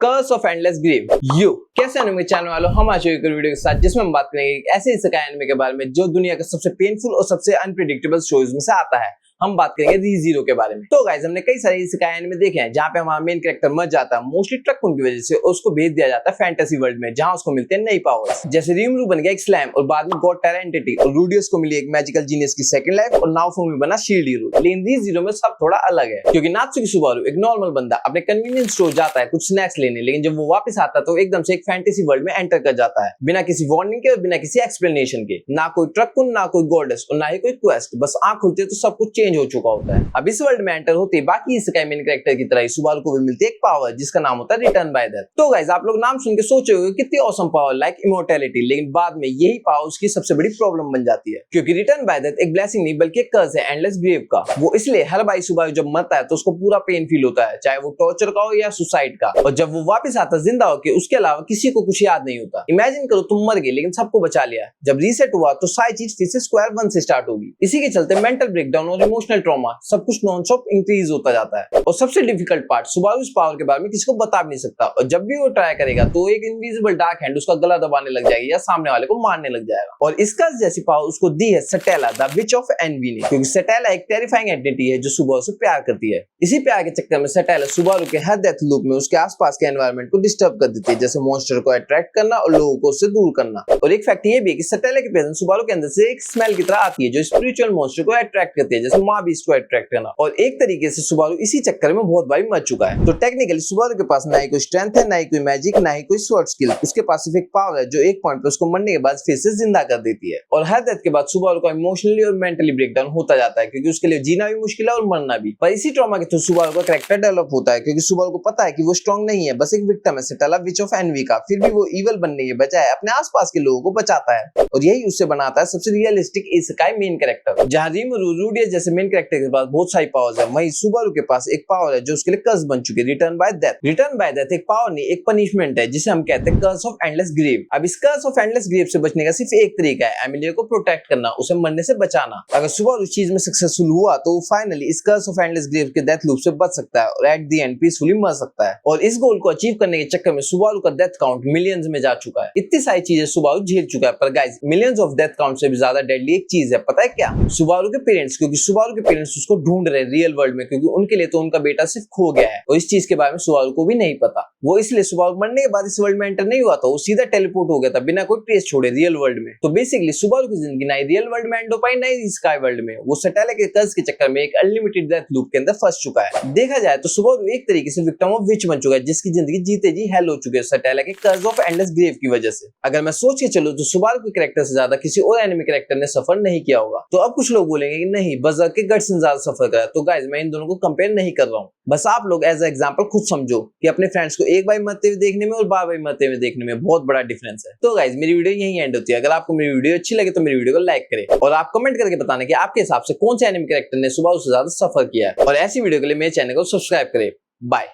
Curse of endless grief. यू कैसे anime channel वालों, हम आज एक वीडियो के साथ जिसमें हम बात करेंगे ऐसे इसेकाई एनिमे के बारे में जो दुनिया का सबसे पेनफुल और सबसे अनप्रेडिक्टेबल शोज में से आता है। हम बात करेंगे रीज़ीरो के बारे में। तो गाइस, हमने कई सारे इसेकाई एनिमे देखे हैं जहां पे हमारा मेन कैरेक्टर मर जाता है मोस्टली ट्रकुन की वजह से, और उसको भेज दिया जाता है फैंटेसी वर्ल्ड में जहां उसको मिलते हैं नई पावर्स। जैसे रीमरू बन गया एक स्लैम और बाद में गॉड टेरा एंटिटी, और रूडियस को मिली एक मैजिकल जीनियस की सेकंड लाइफ, और नाओफुमी बना शील्ड हीरो। लेकिन रीज़ीरो में सब थोड़ा अलग है क्योंकि नात्सुकी सुबारू एक नॉर्मल बंदा अपने कन्वीनियंस स्टोर जाता है कुछ स्नैक्स लेने, लेकिन जब वो वापस आता है तो एकदम से एक फैंटेसी वर्ल्ड में एंटर कर जाता है बिना किसी वार्निंग के और बिना किसी एक्सप्लेनेशन के। ना कोई ट्रकुन, ना कोई गॉडेस और ना ही कोई क्वेस्ट, बस आंख खुलती है तो सब कुछ चेंज हो चुका होता है। अब इस वर्ल्ड में एंटर होते बाकी इसेकाई मेन कैरेक्टर की तरह सुबारू को भी मिलती है एक पावर जिसका नाम होता है रिटर्न बाय डेथ। तो गाइस, आप लोग नाम सुन के सोचे होंगे कितनी ऑसम पावर लाइक इमोर्टैलिटी, लेकिन बाद में यही पावर उसकी सबसे बड़ी प्रॉब्लम बन जाती है क्योंकि रिटर्न बाय डेथ एक ब्लेसिंग नहीं बल्कि एक कर्स है एंडलेस ग्रेव का। वो इसलिए हर बार सुबारू जब मरता है तो उसको पूरा पेन फील होता है, चाहे वो टॉर्चर का हो या सुसाइड का, और जब वो वापस आता है जिंदा होकर उसके अलावा किसी को कुछ याद नहीं होता। इमेजिन करो तुम मर गए लेकिन सबको बचा लिया, जब रीसेट हुआ तो सारी चीज फिर से स्क्वायर वन से स्टार्ट होगी। इसी के चलते मेंटल ब्रेकडाउन और इमोशनल ट्रॉमा सब कुछ नॉन स्टॉप इंक्रीज होता जाता है। और सबसे डिफिकल्ट पार्ट, सुबारू इस पावर के बारे में किसी को बता भी नहीं सकता, और जब भी वो ट्राई करेगा तो एक इनविजिबल डार्क हैंड उसका गला दबाने लग जाएगी या सामने वाले को मारने लग जाएगा। और इसका जैसी पावर उसको दी है सटेला द विच ऑफ एनवी ने, क्योंकि सटेला एक टेरिफाइंग एंटिटी है जो सुबारू से प्यार करती है। इसी प्यार के चक्कर में सटेला सुबारू के हर डेथ लूप में उसके आसपास के एनवायरनमेंट को डिस्टर्ब कर देती है, जैसे मॉन्स्टर को अट्रैक्ट करना और लोगों को उससे दूर करना। और एक फैक्ट ये भी है कि सटेला की प्रेजेंस सुबारू के अंदर से एक स्मेल की तरह आती है जो स्पिरिचुअल मॉन्स्टर को अट्रैक्ट करती है, जैसे माँ बीस्ट को अट्रैक्ट करना। और एक तरीके से सुबारू इसी चक्कर में बहुत बारी मर चुका है। तो टेक्निकली सुबारू के पास ना ही कोई स्ट्रेंथ है, ना ही कोई मैजिक, ना ही कोई स्वॉर्ड स्किल। उसके पास सिर्फ एक पावर है जो एक पॉइंट पे उसको मरने के बाद फिर से जिंदा कर देती है। और हर डेथ के बाद सुबारू का इमोशनली और मेंटली ब्रेकडाउन होता जाता है क्योंकि उसके लिए जीना भी मुश्किल है और मरना भी। पर इसी ट्रॉमा के थ्रू सुबारू का कैरेक्टर डेवलप होता है क्योंकि सुबारू को पता है कि वो स्ट्रांग नहीं है, बस एक विक्टिम है सटेला विच ऑफ एनवी का। फिर भी वो इविल बनने के बजाय अपने आसपास के लोगों को बचाता है, और यही उससे बनाता है सबसे रियलिस्टिक इसेकाई मेन कैरेक्टर। जहां रीमरू रूडियस जैसे मेन कैरेक्टर के पास बहुत सारी पावर्स है, वहीं सुबारू के पास एक पावर है जो उसके लिए कर्स बन चुकी है, return bye death. Return bye death एक पावर नहीं, एक पनिशमेंट है जिसे हम कहते हैं कर्स ऑफ एंडलेस ग्रेव। अब इस कर्स ऑफ एंडलेस ग्रेव से बचने का सिर्फ एक तरीका है, एमिलिया को प्रोटेक्ट करना, उसे मरने से बचाना। अगर सुबारू उस चीज में सक्सेसफुल हुआ तो वो फाइनली इस कर्स ऑफ एंडलेस ग्रेव के डेथ लूप से बच सकता है और एट द एंड पीसफुली मर सकता है। और इस गोल को अचीव करने के चक्कर में सुबारू का डेथ काउंट मिलियंस में जा चुका है। इतनी सारी चीजें सुबारू झेल चुका है, पर guys millions of death count से भी ज्यादा डेडली एक चीज है, पता है क्या? सुबारू के पेरेंट्स, क्योंकि सुबारू के पेरेंट्स उसको ढूंढ रहे हैं रियल वर्ल्ड में, क्योंकि उनके लिए तो उनका बेटा सिर्फ खो गया है और इस चीज के बारे में सुबारू को भी नहीं पता। वो इसलिए सुबारू मरने के बाद इस वर्ल्ड में एंटर नहीं हुआ था, वो सीधा टेलीपोर्ट हो गया था बिना कोई ट्रेस छोड़े रियल वर्ल्ड में। तो बेसिकली सुबारू की जिंदगी ना रियल वर्ल्ड में एंड हो पाई, ना ही स्काई वर्ल्ड में। वो सटेला के कर्स के चक्कर में एक अनलिमिटेड डेथ लूप के अंदर फंस चुका है। देखा जाए तो सुबारू एक तरीके से विक्टिम ऑफ विच बन चुका है जिसकी जिंदगी जीते जी हेल हो चुकी है सटेला के कर्स ऑफ एंडलेस ग्रेव की वजह से। अगर मैं सोच के चलूं तो सुबारू के कैरेक्टर से ज्यादा किसी और एनिमे कैरेक्टर ने सफर नहीं किया होगा। तो अब कुछ लोग बोलेंगे कि नहीं, बर्ज़र्क के गट्स ने ज्यादा सफर करा। तो गाइस, मैं इन दोनों को कंपेयर नहीं कर रहा हूं, बस आप लोग एज एग्जांपल खुद समझो कि अपने फ्रेंड्स को एक बार मरते हुए देखने में और बार बार मरते हुए देखने में बहुत बड़ा डिफरेंस है। तो गाइस, मेरी वीडियो यहीं एंड होती है। अगर आपको मेरी वीडियो अच्छी लगे तो मेरी वीडियो को लाइक करें और आप कमेंट करके बताना कि आपके हिसाब से कौन से एनिमे कैरेक्टर ने सुबारू से ज्यादा सफर किया है, और ऐसी वीडियो के लिए मेरे चैनल को सब्सक्राइब करें। बाय।